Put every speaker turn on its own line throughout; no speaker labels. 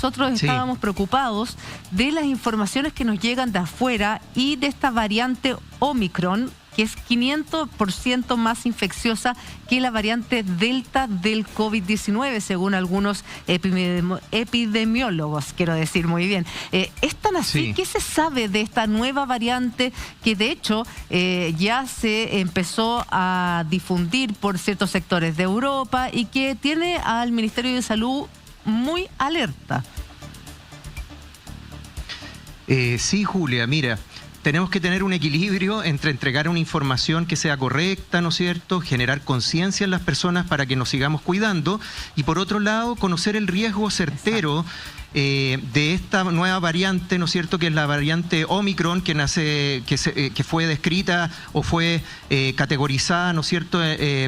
nosotros estábamos preocupados de las informaciones que nos llegan de afuera y de esta variante Omicron, que es 500% más infecciosa que la variante Delta del COVID-19, según algunos epidemiólogos, quiero decir muy bien. ¿Es tan así? Sí. ¿Qué se sabe de esta nueva variante que de hecho ya se empezó a difundir por ciertos sectores de Europa y que tiene al Ministerio de Salud muy alerta?
Sí, Julia, mira. Tenemos que tener un equilibrio entre entregar una información que sea correcta, ¿no es cierto?, generar conciencia en las personas para que nos sigamos cuidando y, por otro lado, conocer el riesgo certero de esta nueva variante, ¿no es cierto?, que es la variante Omicron, que fue descrita o fue categorizada, ¿no es cierto?,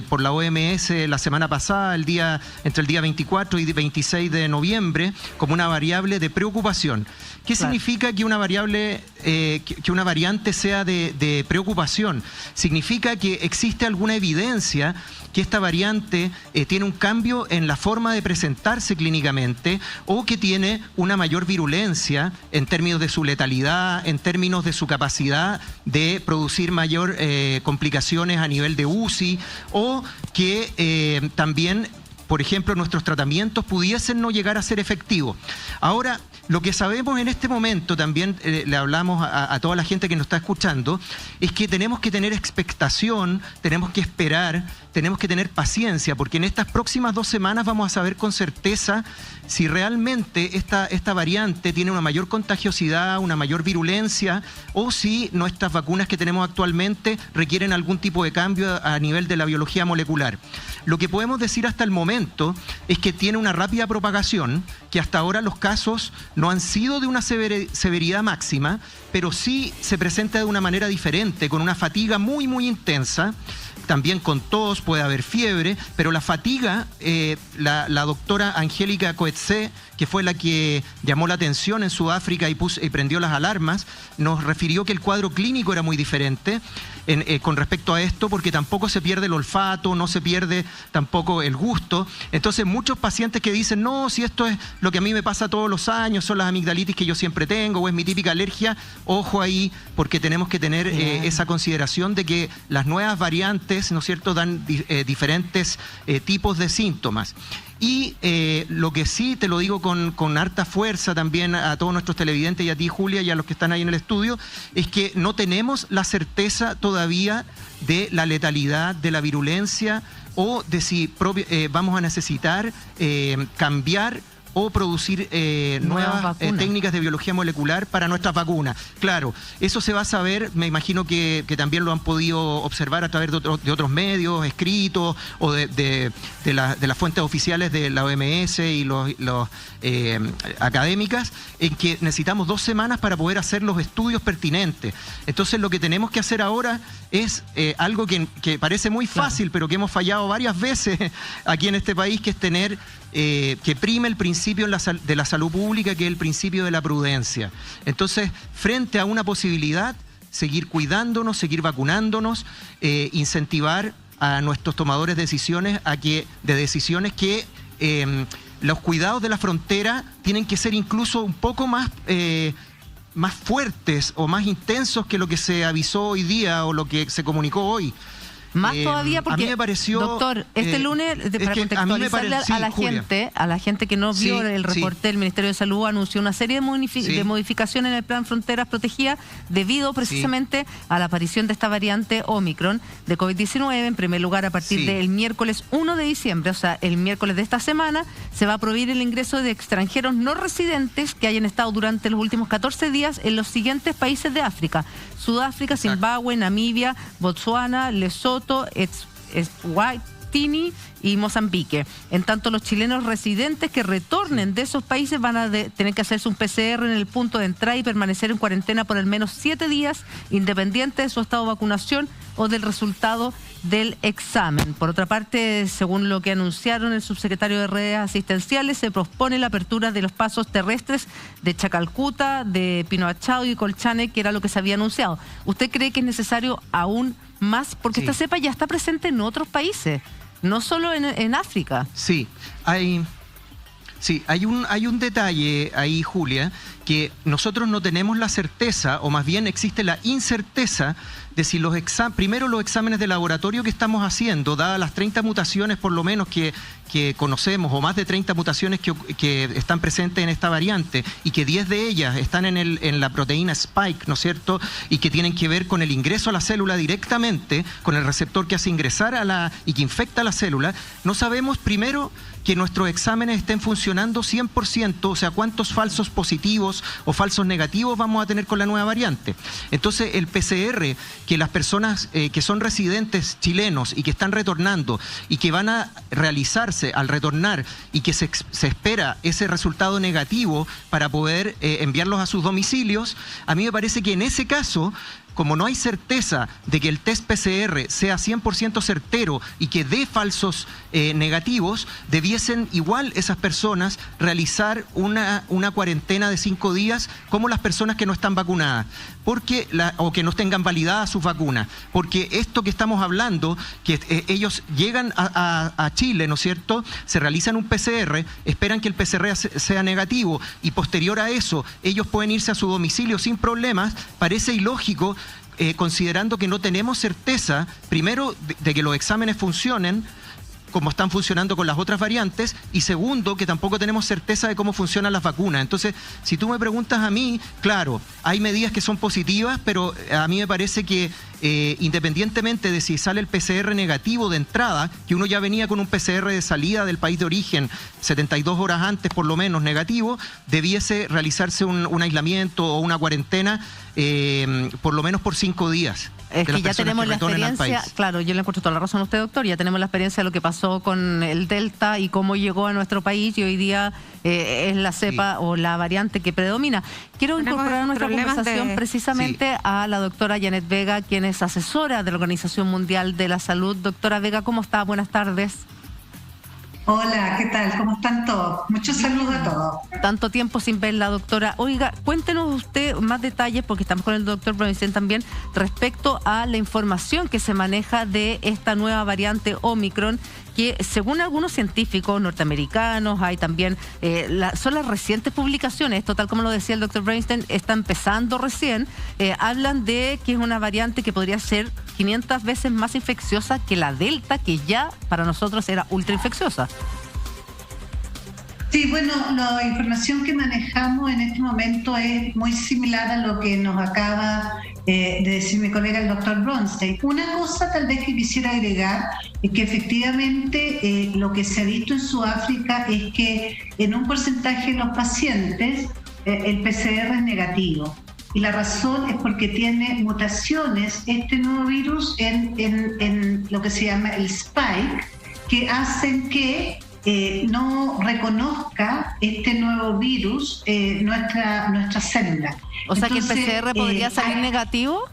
por la OMS la semana pasada, entre el día 24 y 26 de noviembre, como una variable de preocupación. ¿Qué significa que una variable, que una variante sea de preocupación? Significa que existe alguna evidencia que esta variante tiene un cambio en la forma de presentarse clínicamente o que tiene una mayor virulencia en términos de su letalidad, en términos de su capacidad de producir mayor complicaciones a nivel de UCI o que también, por ejemplo, nuestros tratamientos pudiesen no llegar a ser efectivos. Ahora, lo que sabemos en este momento, también le hablamos a toda la gente que nos está escuchando, es que tenemos que tener expectación, tenemos que esperar, tenemos que tener paciencia, porque en estas próximas 2 semanas vamos a saber con certeza si realmente esta variante tiene una mayor contagiosidad, una mayor virulencia, o si nuestras vacunas que tenemos actualmente requieren algún tipo de cambio a nivel de la biología molecular. Lo que podemos decir hasta el momento es que tiene una rápida propagación, que hasta ahora los casos no han sido de una severidad máxima, pero sí se presenta de una manera diferente, con una fatiga muy, muy intensa, también con tos, puede haber fiebre, pero la fatiga, la doctora Angélica Coetzee, que fue la que llamó la atención en Sudáfrica y prendió las alarmas, nos refirió que el cuadro clínico era muy diferente con respecto a esto, porque tampoco se pierde el olfato, no se pierde tampoco el gusto. Entonces muchos pacientes que dicen, no, si esto es lo que a mí me pasa todos los años, son las amigdalitis que yo siempre tengo, o es mi típica alergia, ojo ahí, porque tenemos que tener esa consideración de que las nuevas variantes, ¿no es cierto?, dan diferentes tipos de síntomas. Y lo que sí te lo digo con harta fuerza también a todos nuestros televidentes y a ti, Julia, y a los que están ahí en el estudio, es que no tenemos la certeza todavía de la letalidad, de la virulencia o de si vamos a necesitar cambiar o producir nuevas técnicas de biología molecular para nuestras vacunas. Claro, eso se va a saber, me imagino que también lo han podido observar a través de otros medios, escritos, o de las fuentes oficiales de la OMS y los académicas, en que necesitamos 2 semanas para poder hacer los estudios pertinentes. Entonces lo que tenemos que hacer ahora es algo que parece muy fácil, pero que hemos fallado varias veces aquí en este país, que es tener que prime el principio de la salud pública, que es el principio de la prudencia. Entonces, frente a una posibilidad, seguir cuidándonos, seguir vacunándonos, incentivar a nuestros tomadores de decisiones que los cuidados de la frontera tienen que ser incluso un poco más fuertes o más intensos que lo que se avisó hoy día o lo que se comunicó hoy.
Más todavía porque,
a mí me pareció,
doctor, este lunes, para contextualizarle a la gente que no vio el reporte del Ministerio de Salud, anunció una serie de modificaciones en el Plan Fronteras Protegidas debido precisamente a la aparición de esta variante Omicron de COVID-19. En primer lugar, a partir del miércoles 1 de diciembre, o sea, el miércoles de esta semana, se va a prohibir el ingreso de extranjeros no residentes que hayan estado durante los últimos 14 días en los siguientes países de África: Sudáfrica, Zimbabue, Namibia, Botsuana, Lesoto, Eswatini y Mozambique. En tanto, los chilenos residentes que retornen de esos países van a tener que hacerse un PCR en el punto de entrada y permanecer en cuarentena por al menos 7 días, independiente de su estado de vacunación o del resultado del examen. Por otra parte, según lo que anunciaron el subsecretario de Redes Asistenciales, se pospone la apertura de los pasos terrestres de Chacalcuta, de Pinoachao y Colchane, que era lo que se había anunciado. ¿Usted cree que es necesario aún más? Porque esta cepa ya está presente en otros países, no solo en África.
Sí, Sí, hay un detalle ahí, Julia, que nosotros no tenemos la certeza, o más bien existe la incerteza de si primero los exámenes de laboratorio que estamos haciendo, dadas las 30 mutaciones por lo menos que conocemos, o más de 30 mutaciones que están presentes en esta variante, y que 10 de ellas están en la proteína Spike, ¿no es cierto?, y que tienen que ver con el ingreso a la célula directamente, con el receptor que hace ingresar y que infecta la célula. No sabemos primero que nuestros exámenes estén funcionando 100%, o sea, cuántos falsos positivos o falsos negativos vamos a tener con la nueva variante. Entonces, el PCR, que las personas que son residentes chilenos y que están retornando y que van a realizarse al retornar, y que se espera ese resultado negativo para poder enviarlos a sus domicilios, a mí me parece que en ese caso, como no hay certeza de que el test PCR sea 100% certero y que dé falsos negativos, debiesen igual esas personas realizar una cuarentena de 5 días como las personas que no están vacunadas, o que no tengan validada sus vacunas. Porque esto que estamos hablando, que ellos llegan a Chile, ¿no es cierto?, se realizan un PCR, esperan que el PCR sea negativo, y posterior a eso ellos pueden irse a su domicilio sin problemas. Parece ilógico, considerando que no tenemos certeza, primero, de que los exámenes funcionen como están funcionando con las otras variantes, y segundo, que tampoco tenemos certeza de cómo funcionan las vacunas. Entonces, si tú me preguntas a mí, claro, hay medidas que son positivas, pero a mí me parece que independientemente de si sale el PCR negativo de entrada, que uno ya venía con un PCR de salida del país de origen 72 horas antes por lo menos negativo, debiese realizarse un aislamiento o una cuarentena por lo menos por 5 días.
Es que ya tenemos la experiencia, claro, yo le encuentro toda la razón a usted, doctor, ya tenemos la experiencia de lo que pasó con el Delta y cómo llegó a nuestro país, y hoy día es la cepa o la variante que predomina. Quiero incorporar a nuestra conversación precisamente a la doctora Janet Vega, quien es asesora de la Organización Mundial de la Salud. Doctora Vega, ¿cómo está? Buenas tardes.
Hola, ¿qué tal? ¿Cómo están todos? Muchos saludos a todos.
Tanto tiempo sin verla, doctora. Oiga, cuéntenos usted más detalles, porque estamos con el doctor Bronstein también, respecto a la información que se maneja de esta nueva variante Omicron, que según algunos científicos norteamericanos, hay también, son las recientes publicaciones, esto tal como lo decía el doctor Bronstein, está empezando recién, hablan de que es una variante que podría ser 500 veces más infecciosa que la Delta, que ya para nosotros era ultra infecciosa.
Sí, bueno, la información que manejamos en este momento es muy similar a lo que nos acaba de decir mi colega el doctor Bronstein. Una cosa tal vez que quisiera agregar es que efectivamente lo que se ha visto en Sudáfrica es que en un porcentaje de los pacientes el PCR es negativo. Y la razón es porque tiene mutaciones este nuevo virus en lo que se llama el Spike, que hacen que no reconozca este nuevo virus nuestra célula.
O sea, entonces, que el PCR podría salir negativo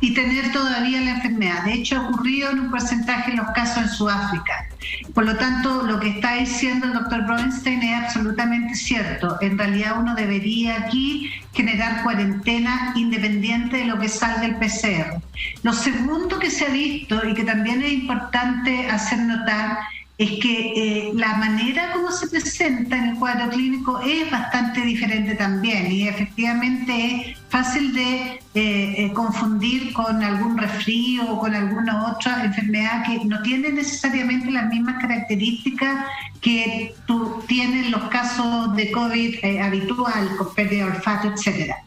y tener todavía la enfermedad. De hecho, ha ocurrido en un porcentaje de los casos en Sudáfrica. Por lo tanto, lo que está diciendo el doctor Bronstein es absolutamente cierto. En realidad, uno debería aquí generar cuarentena independiente de lo que salga el PCR. Lo segundo que se ha visto y que también es importante hacer notar es que la manera como se presenta en el cuadro clínico es bastante diferente también, y efectivamente es fácil de confundir con algún resfrío o con alguna otra enfermedad que no tiene necesariamente las mismas características que tienen los casos de COVID habitual, con pérdida de olfato, etcétera.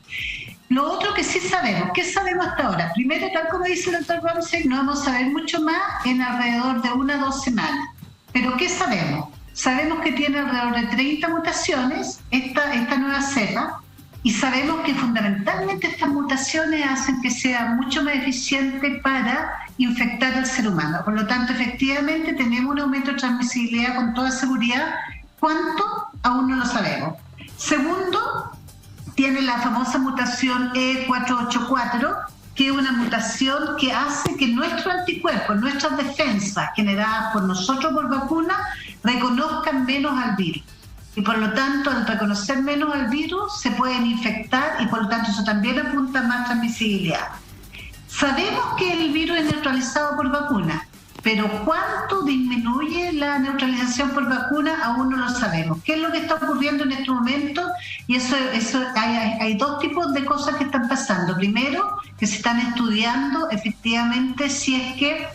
Lo otro que sí sabemos, ¿qué sabemos hasta ahora? Primero, tal como dice el doctor Bronstein, no vamos a saber mucho más en alrededor de 1 o 2 semanas. ¿Pero qué sabemos? Sabemos que tiene alrededor de 30 mutaciones esta nueva cepa, y sabemos que fundamentalmente estas mutaciones hacen que sea mucho más eficiente para infectar al ser humano. Por lo tanto, efectivamente tenemos un aumento de transmisibilidad con toda seguridad. ¿Cuánto? Aún no lo sabemos. Segundo, tiene la famosa mutación E484, que es una mutación que hace que nuestros anticuerpos, nuestras defensas generadas por nosotros por vacuna, reconozcan menos al virus. Y por lo tanto, al reconocer menos al virus, se pueden infectar, y por lo tanto eso también apunta a más transmisibilidad. Sabemos que el virus es neutralizado por vacuna, pero cuánto disminuye la neutralización por vacuna aún no lo sabemos. ¿Qué es lo que está ocurriendo en este momento? Y eso hay dos tipos de cosas que están pasando. Primero, que se están estudiando efectivamente si es que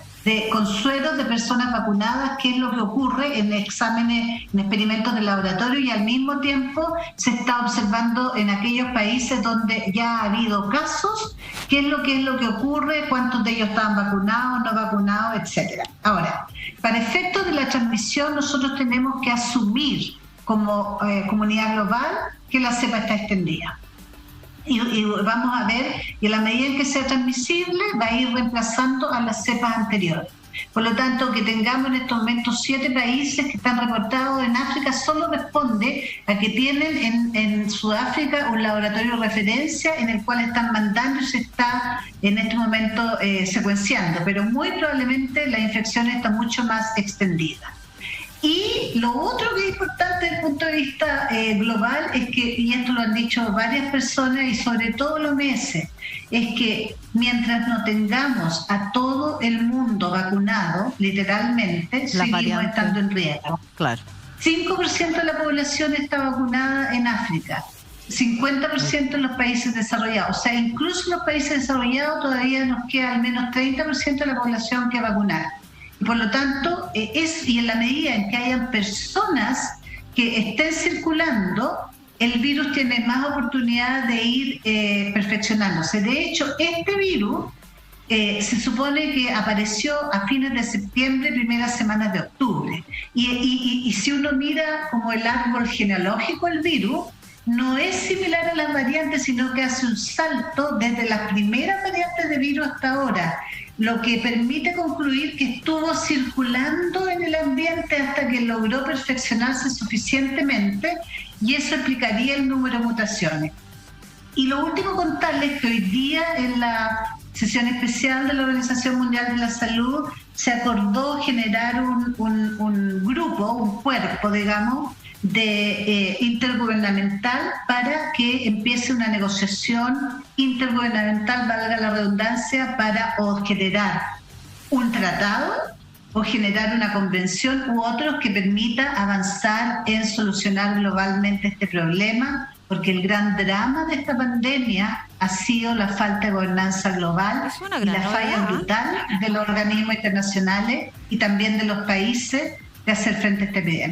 con sueros de personas vacunadas, qué es lo que ocurre en exámenes, en experimentos de laboratorio, y al mismo tiempo se está observando en aquellos países donde ya ha habido casos, qué es lo que ocurre, cuántos de ellos estaban vacunados, no vacunados, etcétera. Ahora, para efectos de la transmisión, nosotros tenemos que asumir como comunidad global que la cepa está extendida. Y vamos a ver, y a la medida en que sea transmisible, va a ir reemplazando a las cepas anteriores. Por lo tanto, que tengamos en estos momentos 7 países que están reportados en África solo responde a que tienen en Sudáfrica un laboratorio de referencia en el cual están mandando y se está en este momento secuenciando, pero muy probablemente la infección está mucho más extendida. Y lo otro que es importante desde el punto de vista global es que, y esto lo han dicho varias personas y sobre todo los meses, es que mientras no tengamos a todo el mundo vacunado, literalmente, seguimos estando en riesgo.
Claro.
5% de la población está vacunada en África, 50% en los países desarrollados. O sea, incluso en los países desarrollados todavía nos queda al menos 30% de la población que vacunar. Por lo tanto, y en la medida en que hayan personas que estén circulando, el virus tiene más oportunidad de ir perfeccionándose. De hecho, este virus se supone que apareció a fines de septiembre, primeras semanas de octubre. Y si uno mira como el árbol genealógico del virus, no es similar a las variantes, sino que hace un salto desde las primeras variantes de virus hasta ahora, lo que permite concluir que estuvo circulando en el ambiente hasta que logró perfeccionarse suficientemente, y eso explicaría el número de mutaciones. Y lo último contarles que hoy día en la sesión especial de la Organización Mundial de la Salud se acordó generar un grupo, un cuerpo, digamos, de intergubernamental para que empiece una negociación intergubernamental, valga la redundancia, para o generar un tratado o generar una convención u otros que permita avanzar en solucionar globalmente este problema, porque el gran drama de esta pandemia ha sido la falta de gobernanza global y la falla brutal de los organismos internacionales y también de los países de hacer frente a esta epidemia.